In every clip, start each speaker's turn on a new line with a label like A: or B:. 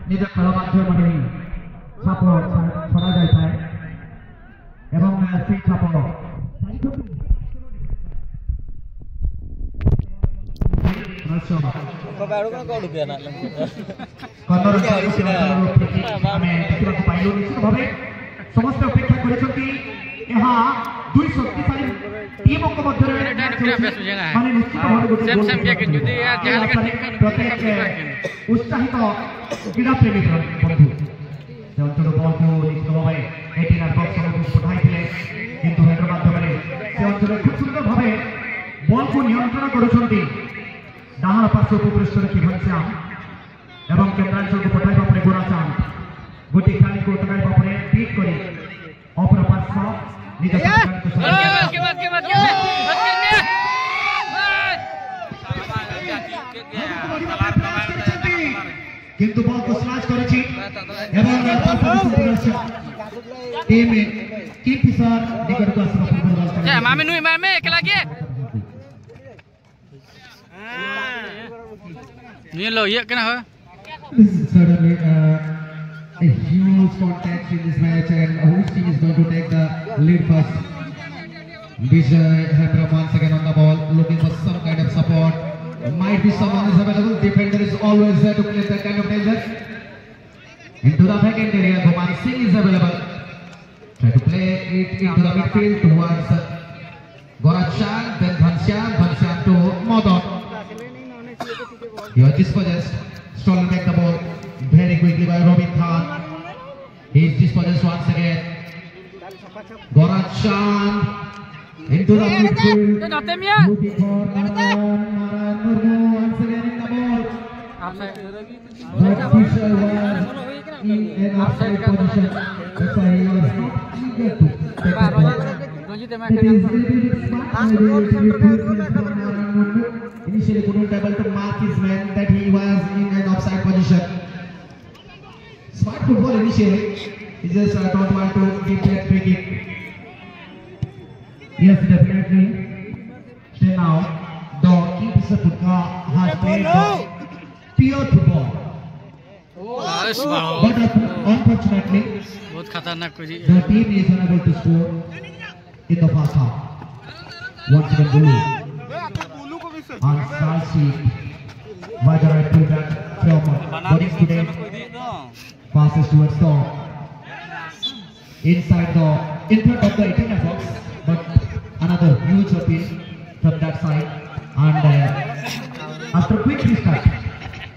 A: निज खेल माध्यम छाप छड़ा जाए से छाप समस्त अपेक्षा दुई शक्तिशाली टीम उत्साहित क्रीड़ा प्रेमी बंधु से अंचल बल को निश्चित भाव पठाई किंतु हेडर माध्यम से अंचल खूब सुंदर भाव बल को नियंत्रण कर डाहाण पार्श्व उपपृष्ठ रखी घनश्याम एवं केन्द्रांचल को पठाइबा परे गोराचांद गोटी खाली को टकाइबा परे पीक करी अपर पार्श्व निज किंतु बल को स्लैश करेछि एवं टीम किंगफिशर निकट को आसरा फुटबल
B: जा मामे नुई मामे एकला के नी लो ये केना हो
A: This is certainly a huge contest in this match, and which team is going to take the lead first? Vijay Hendra once again on the ball, looking for some kind of support. Might be someone is available. Defender is always there to clear that kind of danger. Into the vacant area, Bhuman Singh is available. Try to play it into the midfield towards Gorachan, then Ghansham to Madan. He was dispossessed. Stolen back the ball very quickly by Robin Khan. He is dispossessed once again. Gorachan into the midfield. Looking for Maran Murmu once again in the ball. The official was in an offside position. That's why he was not eager to take the ball. It is really smart. Initially couldn't able to mark his man that he was in an offside position. Smart football initially. He just don't want to give that free kick. Yes, definitely. Still now, the Kingfisher has played pure football. But unfortunately, the team is unable to score in the first half. Once again, Bulu on start sheet. Vajarai pull back from body student. Passes towards the inside the in front of the internal box, but another huge appeal from that side. And after quick restart,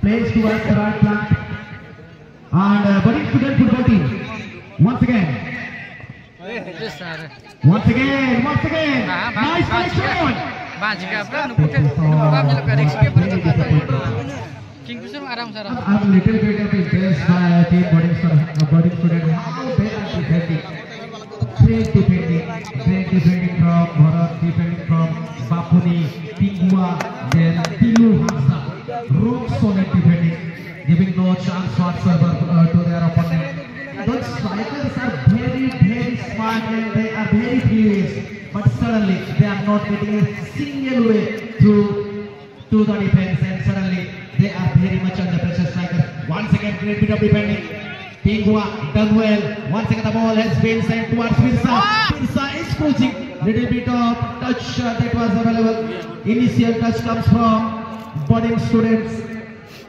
A: plays towards the right flank. And body student football team once again. Once again, nice selection. I'm little bit of impressed by team body student. How they are defending. Great defending from Bharat, defending from Bapuni, Tingua, then Tilu Hamza. Rock solid defending, giving no chance whatsoever to their opponent. Those strikers are very smart and they are very furious. But suddenly they are not getting a single way to the defense, and suddenly they are very much under pressure. Strikers once again great bit of defending. Tingua done well. Once again the ball has been sent towards Pirsa. Pirsa is cruising. Little bit of touch that was available. Initial touch comes from budding students.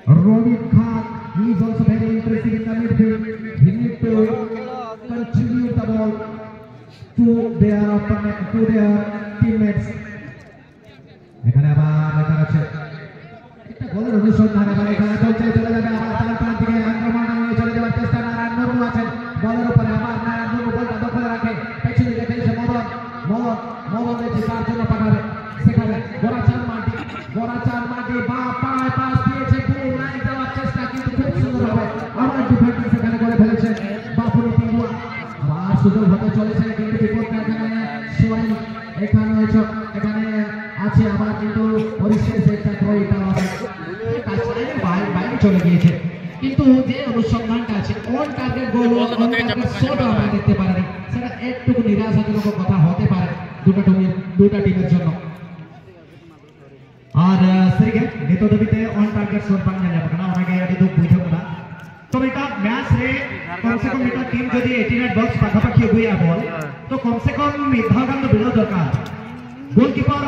A: Robin Khan, he is also very impressive in the midfield. He needs to contribute the ball to their opponent, to their teammates. এখানে আবার দেখা যাচ্ছে একটা গোলের অনুসন্ধানে আবার এখানে চলে যাবে আবার তার প্রান্ত থেকে আক্রমণ নিয়ে চলে যাওয়ার চেষ্টা নারায়ণ মুর্মু আছেন বলের উপরে আবার সুযোগ হতে চলেছে কিন্তু বিপদটা এখানে সোয়াই এখানে আছে আবার কিন্তু পরিশেষ একটা থ্রোটা বাইরে চলে গিয়েছে কিন্তু যে অনুসন্ধানটা আছে অন টার্গেট গোল শট আমরা দেখতে পারিনি সেটা একটু নিরাশাজনক কথা হতে পারে দুটো টিমের জন্য আর সরিগে নিতদবিতে অন টার্গেট শট বাং যাবে না ওনাকে আদি দুঃখ বুঝাবো না तो बेटा मैच रे कम से कम बेटा टीम जदि 89 बॉक्स पाखापाखि हुआ बॉल तो कम से कम मिधागान तो बिलो दरकार गोलकीपर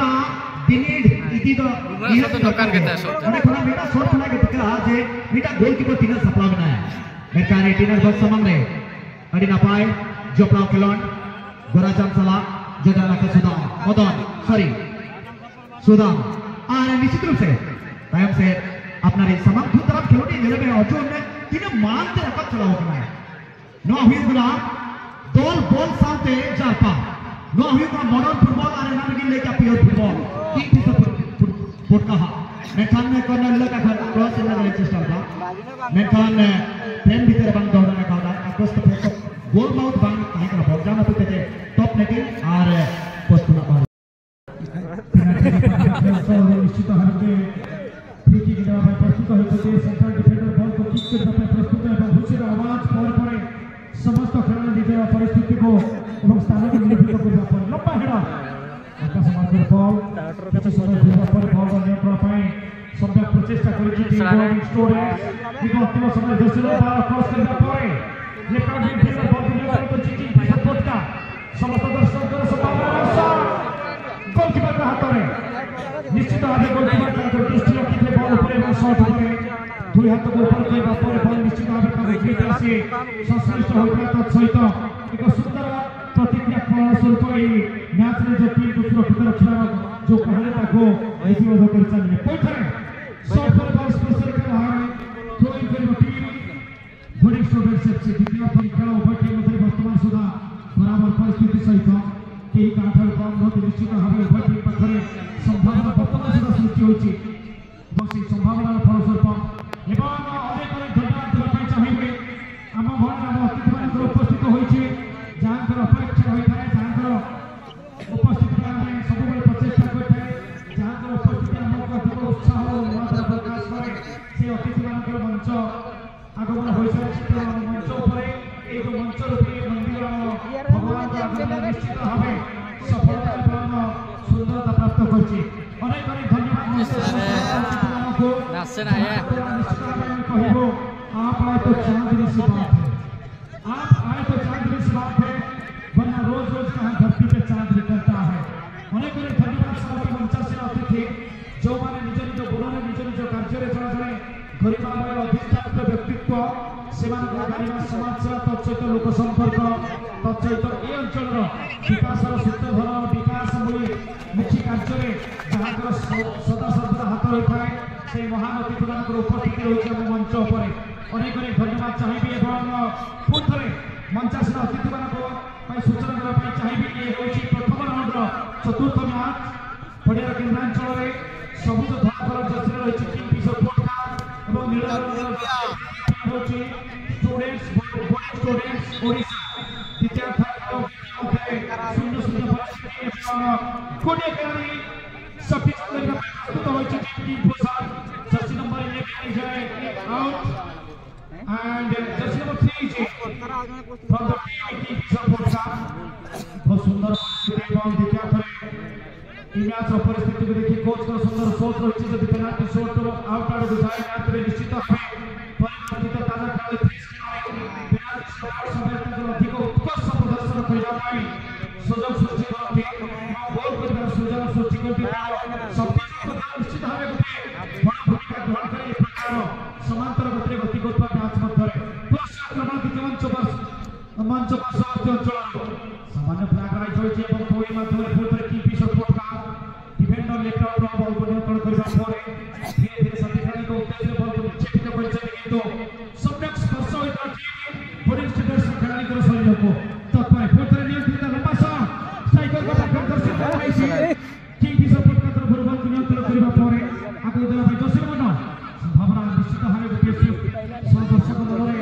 A: दिनेड इति तो
B: ये तो दरकार करता है शॉट
A: अरे कोना बेटा शॉट खला के तक जे बेटा गोलकीपर तीन सप्ला बनाया बेटा 89 बॉक्स समंग रे अडी नापाय जोपला खिलौन गोराजान सला जदाना का सुदाम और निश्चित रूप से टाइम से अपना रे समंग दो तरफ खिलौनी नेले में अर्जुन ने तीन मानते रखा चला होता है नो हुई गुलाम दोल बॉल साथे जापा नो हुई का मॉडर्न फुटबॉल आरे ना लगी लेके प्योर फुटबॉल की फुट कहा मेखान में कॉर्नर लगा कर क्रॉस लगा चेष्टा था मेखान फ्रेम भीतर बंद दौड़ा ना कहा across the fake goal mouth बंद कहीं का बॉल जाना तो कहते टॉप नेटिंग और पोस्ट ना बाहर निश्चित हरके फ्री किक देवा भाई प्रस्तुत होते सेंट्रल डिफेंडर बॉल को किक करने पे प्रस्तुत है और हुसिर आवाज पर समस्त खेलाड़ी दिजेवा परिस्थिति को एवं स्थान को निरूपित करबा पर लंबा हेडर आकाश मार्गर बॉल पीछे समय घुरबा पर बॉल को नियंत्रण पाई सम्यक प्रचेष्टा करिछि टीम बॉलिंग स्टोरेज एक अंतिम समय जसिलो बार क्रॉस करबा परे लेफ्ट हैंड डिफेंडर बॉल को नियंत्रण करछि टीम सपोर्ट का समस्त दर्शकों संभावना गोलकीपर का हाथ में निश्चित भाव गोलकीपर का दृष्टि रखिले बॉल ऊपर में शॉट ऊपर दुई हाथ को ऊपर करबा पर बॉल निश्चित भाव का विकेट आसी संश्लिष्ट होइबा तत् सहित एक सुंदर प्रतिक्रिया फलस्वरूप ए मैच रे जो टीम को सुरक्षित रखिबा जो कहले ताको प्रतिरोध कर चलिए पछरे शॉट पर बॉल स्पेशल के बाहर थ्रो इन करबा टीम बड़ी स्टूडेंट से द्वितीय परीक्षा उभय टीम मध्य वर्तमान सुधा बराबर परिस्थिति सहित के काठर कम होते निश्चित भाव उभय टीम पाखरे संभावना वर्तमान सुधा सृष्टि होछि बसी संभावना फलस्वरूप एवं अनेक धन्यवाद देबा चाहिए आम घर आम अतिथि मान उपस्थित होइछि जहां अपेक्षा होइଥାଏ जहां उपस्थिति में सब प्रचेषा करते जहां उपस्थिति आमको अधिक उत्साह और उन्मादना प्रकाश करे से अतिथि मान मंच आगमन हो सारी मंच उपर एक मंच रूपी मंदिर भगवान का आगमन निश्चित भाव सफलता एवं सुंदरता प्राप्त करछि अनेक अनेक धन्यवाद
B: नाचसे ना है
A: कहिबो आप आए तो चांदनी सी बात है आप आए तो चांदनी सी बात है वरना रोज रोज कहां धरती पे चांद निकलता है अनेक अनेक धन्यवाद समस्त मंचासीन अतिथि जो माने निज निज गुणरे निज निज कार्य रे जणा जणे गरिमामय अधिष्ठान व्यक्तित्व सेमान गरिमा समाज सेवा तत्सहित लोक संपर्क तत्सहित ए अंचल विकास सूत्रधर विकास मूली मुख्य कार्य रे जहां सदा सर्वदा हाथ रही थाए से महान अतिथि मान उपस्थिति रही मंच पर अनेक अनेक धन्यवाद चाहिए एवं पुनः मंचासीन अतिथि मान सूचना देवाई चाहिए ये हूँ प्रथम राउंड चतुर्थ मैच पड़िया केन्द्रांचल में सबुज धरापर जर्सी रही किंगफिशर पॉडका और नील स्टूडेंट्स ओडिशा द्वितीय शून्य शून्य परिस्थिति कोडिया खेलाड़ी शक्तिशाली प्रस्तुत होती Kingfisher Jersey number 11 is out and jersey number 3 is from the Kingfisher पॉडका बहुत सुंदर परिस्थिति बॉल द्वितीय थरे मैच परिस्थिति को देखिए कोच का सुंदर सोच रही है पेनाल्टी शॉट तो आउट आउट दिखाए मैच में निश्चित भाव परिवर्तित ताजा खेलाड़ी पेनाल्टी शॉट समय तक अधिक उत्कर्ष प्रदर्शन करबा पाई सुजोग सृष्टि करते गोल करबार सुजोग सृष्टि करते शक्ति निश्चित भाव गोटे बड़ भूमिका ग्रहण करे प्रकार समांतर गति गति करबा मैच मध्य प्लस आक्रमण द्वितीय मंच पार्श्ववर्ती अंचल सामान्य फ्लैग राइज होइছে এবং থ্রোইং মাধ্যমে ফুলথরে किंगफिशर पॉडका डिफेंडर लेफ्ट आउट बॉल को नियंत्रण करबा परे धीरे धीरे साथी खेलाड़ी को उद्देश्य बॉल को निक्षेपित करছে কিন্তু सम्यक स्पर्श होइता बोर्डिंग स्टेटस खेलाड़ी को शरीर को तत्पर ফুলথরে नियंत्रित लंबा शॉट स्ट्राइकर को आकर्षित होइছে किंगफिशर पॉडका तरफ बॉल को नियंत्रण करबा परे आगे देला भाई जसिर मन संभावना निश्चित भाव गोटे दर्शक दल रे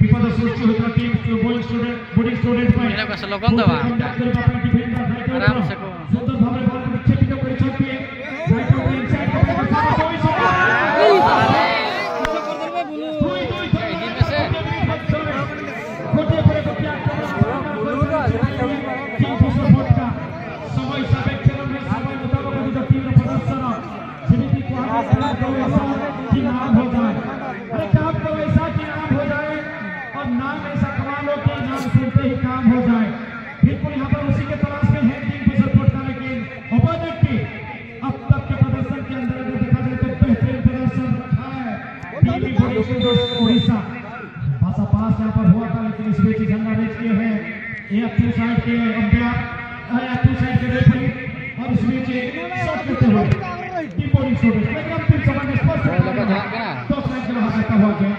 A: विपद सृष्टि होता टीम बोर्डिंग स्टूडेंट पर
B: एला कस लगन दवा आराम से को
A: सुंदर भाବରେ बॉल को विक्षेपित କରିଛନ୍ତି राइट ऑफ इनसाइड समय सापेक्ष समय मुताबिक जो टीम प्रदर्शन जेमिति को कि नाम हो जाए अरे काम तो ऐसा कि नाम हो जाए और नाम ऐसा कमा लो कि नाम सुनते ही काम हो जाए। बिल्कुल यहाँ पर उसी के तलाश में है टीम को सपोर्ट करने की अपोजिट टीम अब तक के प्रदर्शन के अंदर अगर देखा जाए तो बेहतरीन प्रदर्शन रखा है टीम उड़ीसा भाषा पास यहाँ पर हुआ था लेकिन इस बीच झंडा रेज किए हैं टू साइड के अंपायर टू साइड के रेफरी और इस बीच शॉट करते हुए टीम बोर्डिंग स्टूडेंट एकदम टीम समझ स्पष्ट तो साइड के बाहर रहता हुआ गया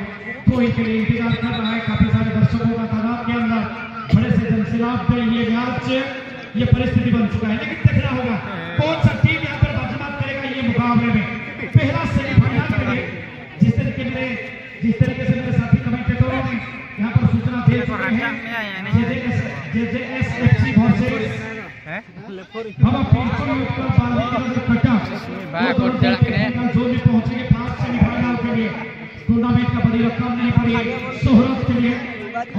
A: कोई के लिए इंतजार कर रहा है काफी सारे दर्शकों का तादाद के अंदर बड़े से जनसैलाब पे ये मैच ये परिस्थिति बन चुका है लेकिन देखना होगा कौन सा टीम यहाँ पर बाजीमात करेगा ये मुकाबले में पहला सेमीफाइनल के लिए जिस तरीके से मेरे साथी कमेंटेटरों ने यहाँ पर सूचना दे चुके हैं जेजेएसएफसी वर्सेस बाबा पीरचों उत्तर बांधी के कटा जोन में पहुंचेंगे 5 सेमीफाइनल के लिए टूर्नामेंट का बड़ी रकम नहीं पड़ी शोहरत के लिए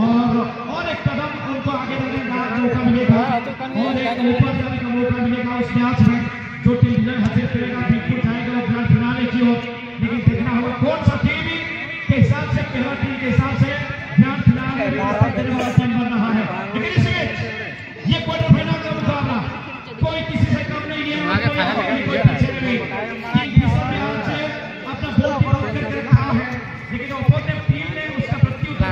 A: और एक कदम उनको आगे बढ़ने का मौका मिलेगा और एक ऊपर जाने का मौका मिलेगा उस मैच में जो टीम विजय हासिल करेगा बिल्कुल जाएगा वो ग्रैंड फिनाले की ओर लेकिन देखना होगा कौन सा टीम के हिसाब से पहला टीम के हिसाब से ग्रैंड फिनाले में रास्ता देने वाला टीम बन रहा है लेकिन इसमें ये क्वार्टर फाइनल का मुकाबला कोई किसी से कम नहीं है अपना बोल करके रखा है लेकिन अपोजिट टीम ने उसका प्रत्युत्तर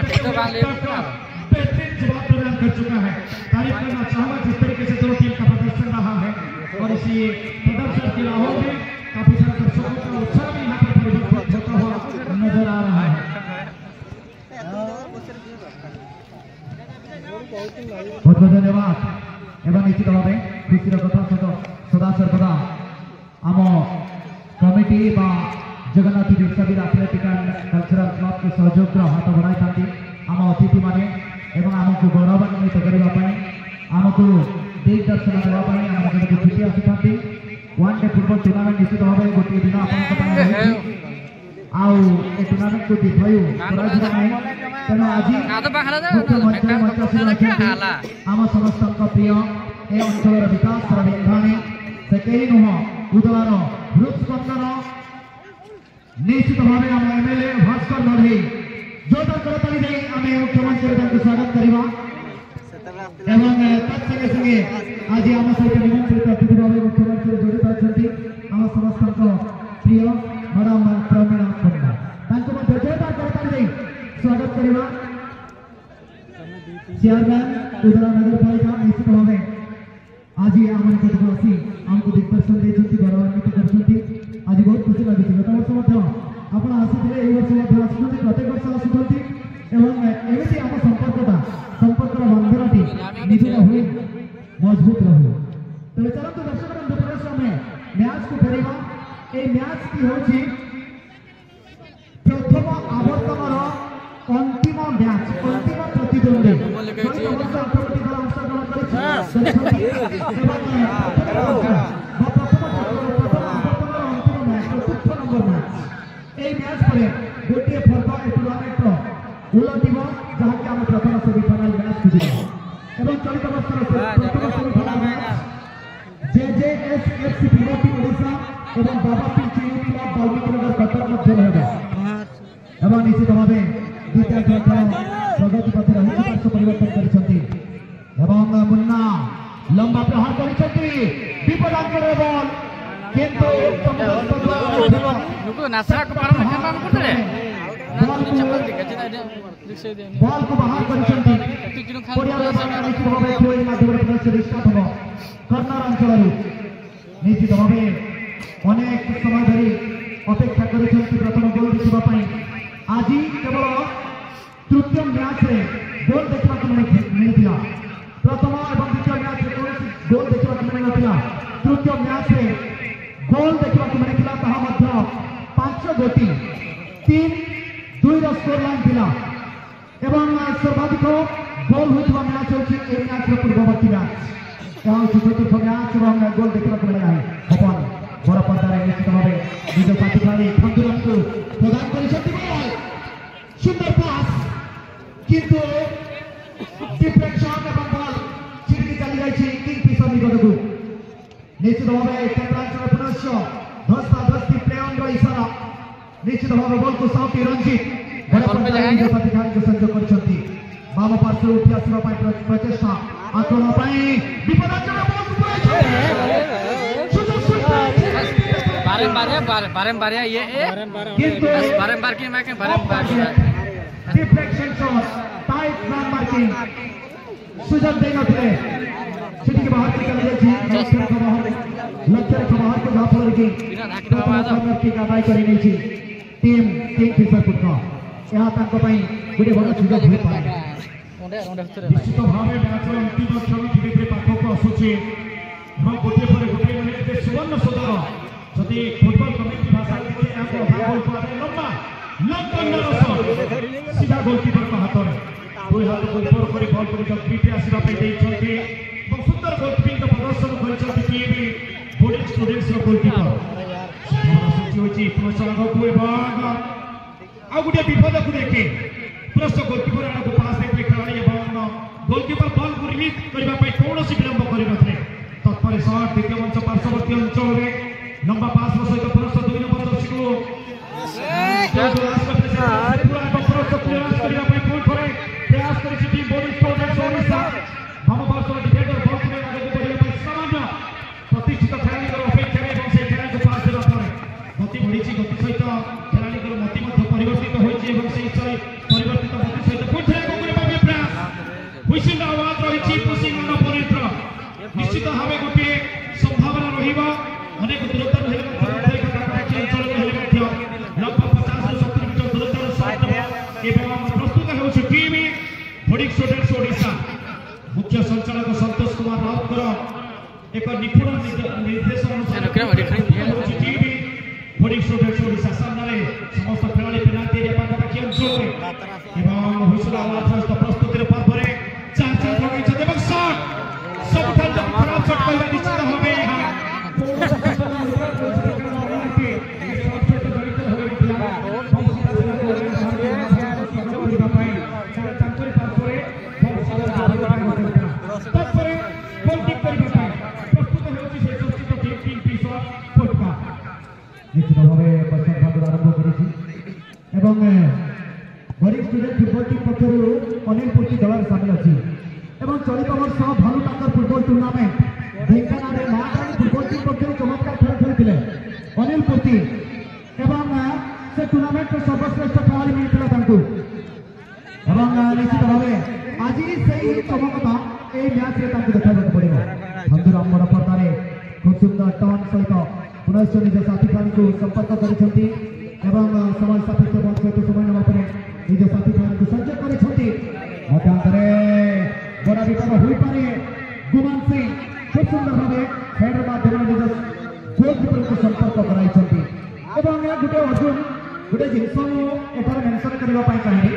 A: बेहतरीन जवाब प्रदान कर चुका है। तारीफ करना चाहूंगा जिस तरीके से दोनों टीम का प्रदर्शन रहा है और इसी प्रदर्शन के राहों में काफी सारे दर्शकों का उत्साह भी यहाँ पर परिवर्तित होता हुआ नजर आ रहा है। बहुत बहुत धन्यवाद एवं निश्चित भाव खुशी कथा सहित सदा सर्वदा आम कमिटी जगन्नाथ विश्वविद्यालय एथलेटिक एंड कल्चरल क्लब के सहयोग हाथ बढ़ाई था आम अतिथि मैंने आमको गौरवान्वित करने आमको दिग्दर्शन देवाई छुट्टी आसी वन डे फुटबॉल टूर्नामेंट निश्चित भाव गोटे दिन आप टूर्नामेंट को दीर्घायु तेना आज आम समस्त प्रिय ए अंचल विकास राजधानी से कहीं नुह उदलार हृदस्पंदन निश्चित भाव आम एमएलए भास्कर लड़े जोरदार करताली दे आमे मुख्यमंत्री स्वागत करवा एवं तत्संगे संगे आज आम सहित निमंत्रित अतिथि भाव मुख्यमंत्री जड़ित अच्छा आम समस्त प्रिय मैडम प्रवीणा पंडा जोरदार करताली दे स्वागत करवा चेयरमैन उदला नगर पालिका निश्चित भाव आज आम आसी आमको दिग्दर्शन देते गौरवान्वित कर आज बहुत खुशी लगी गत वर्ष आप आसी वर्ष प्रत्येक वर्ष आसुँच एमती आम संपर्क बंधनटी निजुर हुई मजबूत रहू तेज चलते दर्शक बंधु प्रदर्शन मैच को फेरवा ये मैच की हूँ प्रथम आवर्तन अंतिम मैच अंतिम प्रतिद्वंदी गोटे पर्व टूर्नामेंट उलटिव जहाँकि आम प्रथम सेमिफाइनल मैच खेल चलित वर्षर प्रथम सेमिफाइनल मैच जेजेएसएफसी पिरोटी ओडिशा और बाबा पीर क्लब वाल्मीकिनगर कटक मध्य एवं निश्चित भाव द्वितीय प्रगति पथ वर्ष परिवर्तन कर मुन्ना लंबा प्रहार कर विपदांकर बॉल बॉल को बाहर कर्नार अंचल निश्चित भाव अनेक समय धरी अपेक्षा कर प्रथम गोल देखा आज केवल तृतीय मैच गोल देखा मिलता प्रथम और द्वितीय मैच गोल देखा मिलता तृतीय मैच गोल देखा मिलता 5 गोटी 3-2 स्कोर लाइन थिला एवं सर्वाधिक गोल होता मैच होची ए मैच पूर्ववर्ती मैच यहाँ चतुर्थ मैच एवं गोल देखा मिला है अपन बड़ पर्दार निश्चित भाव निज साथी खेलाड़ी खंडुराम को प्रदान कर सुंदर पास किंतु डिफ्लेक्शन एवं बॉल छिड़की चली जाइए किंगफिशर निकट को निश्चित भाव केन्द्रांचल पुनश्च धस्ता धस्ती प्ले ऑन इशारा निश्चित भाव बॉल को साउथी रंजित बड़ पर्दार निज साथी खेलाड़ी को संयोग करछंती बाम पार्श्व उठी आसवा प्रचेष्टा आक्रमण विपदाजनक
B: बारंबार ये बारंबार की मैं बारंबार
A: deflection shot tight run marking सुजन देना थे सिटी के बाहर निकल गई लक्ष्य के बाहर को जहां पर की कॉर्नर की अदाई करी नहीं थी टीम किंगफिशर फुटका यहां तक पई गुडे बड़ सुजन हो पाए निश्चित भाव मैच अंतिम क्षण धीरे धीरे पाखक आसुची गोटे पर गोटे मिनिट सुवर्ण सुंदर जदि फुटबॉल कमिटी भाषा सीधा गोलकीपर हाथ में दुई हाथ को ऊपर कर बॉल को पीटे आसवा सुंदर गोलकीपिंग प्रदर्शन कर बोर्डिंग स्टूडेंट्स गोलकीपर गोटे विपद को देखे पुनश्च गोलकीपर आड़ को पास देखते खेलाड़ी गोलकीपर बॉल को रिलीज करने कौन विलंब करते तत्पर शॉट द्वितीय मंच पार्श्ववर्ती अंचल में लंबा पास सहित पुनश्च 2 नंबर दर्शक प्रयास प्रतिष्ठित खेलाड़ी अपेक्षा से खेल को पास देवा गति बढ़ी गति सहित खेलाड़ी मति परिवर्तित होती परिवर्तित गति सहित प्रयास हुइसिल आवाज रही पुशिंग निश्चित भाव गोटे संभावना रहा अनेक दूरता लगभग 50-70 मीटर दूरता प्रस्तुत हो टीम बोर्डिंग स्टूडेंट्स ओडिशा मुख्य संचालक संतोष कुमार राउत एक निपुण निर्देशन टीम बोर्डिंग स्टूडेंट्स ओडिशा सामने समस्त खेलाड़ी पेनाल्टी पाखापाखि अंचल हुइसिल आवाज प्रस्तुतिर पर्व चार लगे सबुठार खराब शॉट कहला निश्चित निश्चित भाव बच्चा आरंभ कर बोर्डिंग स्टूडेंट फुटबॉल टीम पक्ष अनिल पुटी दल सामिल अच्छी चलित वर्ष भालू टाकर फुटबॉल टूर्नामेंट ढेंकानाल महाराणी फुटबॉल टीम पक्ष चमत्कार खेल खेलते अनिल पुटी से टूर्नामेंट सर्वश्रेष्ठ खेलाड़ी मिलता निश्चित भाव आज से चमकता यह मैच देखा पड़ेगा खंडुराम बड़ पर्दार खूब सुंदर टर्न सहित पुनश्च निज साथी खेलाड़ी को संपर्क कर समय सापेक्ष बल सहित समय नापर निज साथी खेलाड़ी को संयोग कर बड़ा विपद हो पारे गुमान सिंह खूब सुंदर भाव हेडर माध्यम निज गोलकीपर को संपर्क कराई गोटे अर्जुन गोटे जिनस मेंशन करने चाहिए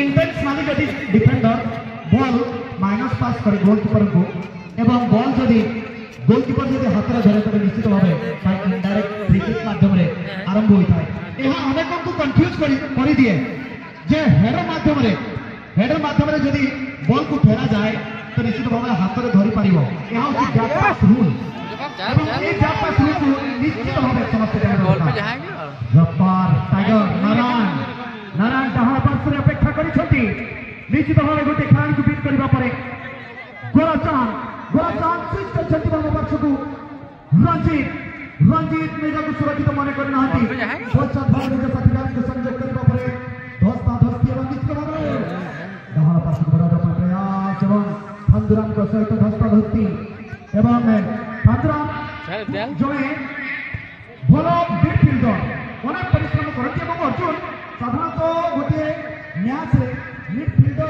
A: इंटेंस माने जदि डिफेंडर बॉल माइनस पास करे गोलकीपर को एवं बॉल जदि गोलकीपर जदि हाथ में धरे तेज निश्चित भाव डायरेक्ट फ्री किक माध्यम आरंभ होता है यह अनेक को कंफ्यूज कर दिए जे हेडर माध्यम जदि बॉल को फेरा जाए तो निश्चित भाव हाथ में धरी पार यह रूल निश्चित भाव समस्त टाइगर नारायण डाहाण पार्श्व अपेक्षा कर निश्चित भाव गोटे खेलाड़ी को बीट करने गोलाचान स्विच कर बाम पार्श्व को रंजीत निज को सुरक्षित मन करना निज साथी को संयोग करने धस्ता धस्ती निश्चित भाव डाहाण पार्श्व बड़ा प्रयास खंडुराम सहित धस्ता धस्ती खंडुराम जड़े भल मिडफिल्डर अनेक परिश्रम करती अर्जुन साधारणतः गोटे मैच मिडफिल्डर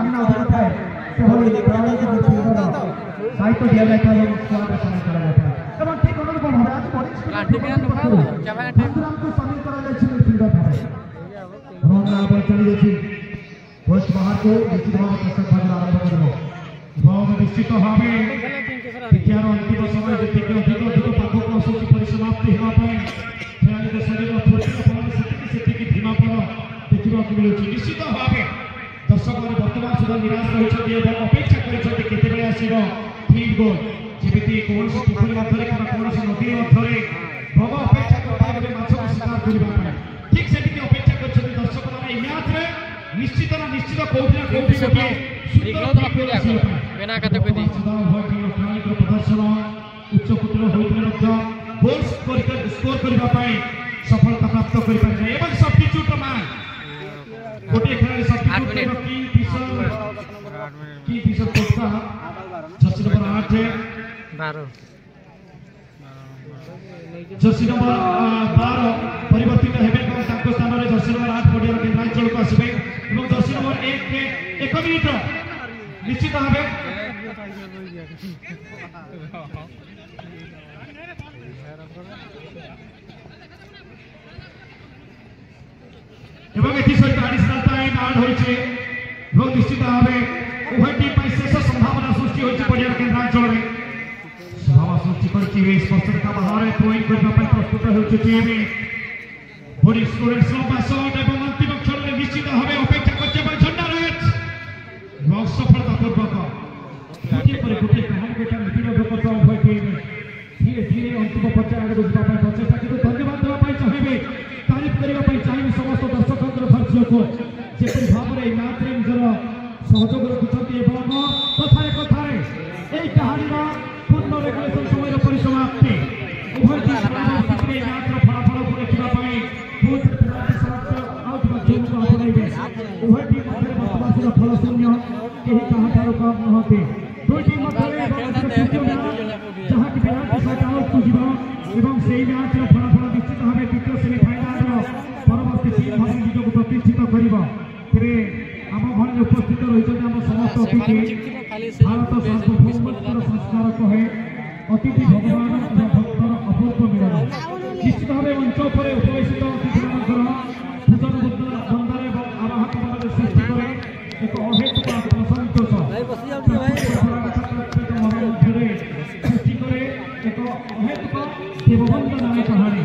A: स्टामिना अधिक थाए सेभଳି प्रायोगिक फील्डर दायित्व दिया जाता है स्क्वाड में शामिल करा जाता है एवं ठीक अनुरूप भाव आज बॉडी को शामिल करा जायछि फील्डर भाव रन बॉल चली जायछि पोस्ट बाहर को निश्चित भाव प्रस्तुत भाग आरंभ करबो भाव निश्चित भावे यार अंतिम समय जति के अधिक पाक को आसुची परिसमाप्ति हेबा पई खेलाड़ी के शरीर फुर्ती फल सेति की धीमापन देखिबा को मिलुछि निश्चित भावे दर्शक वर्तमान सुधा निराश होइछथि एवं अपेक्षा करिछथि केते बेले आसीबो फील्ड गोल जेमिति कोन टिफिन मध्यरे किबा कोन नदी मध्यरे भग अपेक्षा करबा माछ को शिकार करिबा पई ठीक सेति की अपेक्षा करछथि दर्शक माने ई मैच रे निश्चित कोठी गोटे
B: बिना कते कोदी
A: प्रदर्शन उच्च कोटीर होइतले गोल स्कोर करबा पई सफलता प्राप्त करि पारे एवं सब्स्टिट्यूट मैन गोटे खेलाड़ी सब्स्टिट्यूट की पिसर Costa jersey number 8 jersey number 12 परिवर्तित हेबे को ताको स्थान रे जर्सी नंबर 8 पडियर केन्द्रांचल को आसीबे एवं जर्सी नंबर 1 के 1 मिनिट निश्चित भावे एवं एथि सहित एडिशनल टाइम ऐड होइछे एवं निश्चित भावे उभय टीम पर शेष संभावना सृष्टि होइछे पडियर केन्द्रांचल रे संभावना सृष्टि करछि वे स्पर्शर का बाहर थ्रोइंग करबा पर प्रस्तुत होइछे टीम बॉडी स्टूडेंट्स लंबा शॉट एवं अंतिम क्षण में निश्चित भावे अपेक्षा करछे पर झंडा रेट लॉस सफलता पूर्वक गोटे पर गोटे कहानी बेटा नीतिर व्यक्ति उभय टीम धीरे धीरे अंतिम पर्याय आगे बढ़ा पर प्रचेष्टा किंतु धन्यवाद देवा पर चाहिए तारीफ करबा पर चाहिए समस्त दर्शकों धैर्य को जेपरि भाव रे मैच रे निजर सहयोग रखुछथि एवं कथारे कथारे एई कहानी रा पूर्ण रेगुलेशन समय रे परिसमाप्ति उभय टीम रे मैच रा फलाफल को देखिबा पई बहुत खिलाड़ी समाप्त आउट मध्यम को अपनाइबे उभय टीम मध्ये वर्तमान सुधा फल शून्य केही कहां ठारो कम नहते दुई टीम मध्ये जहां कि पेनाल्टी सहित आउट को जीवा एवं सेही मैच रा फलाफल निश्चित भावे द्वितीय सेमीफाइनल रो परवर्ती टीम भाग निजको प्रतिष्ठित करिबा तेरे आम घर उपस्थित रही आम समस्त अतिथि भारत सार्वभौमत्वर संस्कार कहे अतिथि भगवान भक्तर अपूर्व मिलन निश्चित भाव मंच पर उपवेशित अतिथि भोजन बंदार आवाहक मंडल सृष्टि करे एक अहेतुक आत्मसंतोष सृष्टि करे एक अहेतुक देववंदना कहानी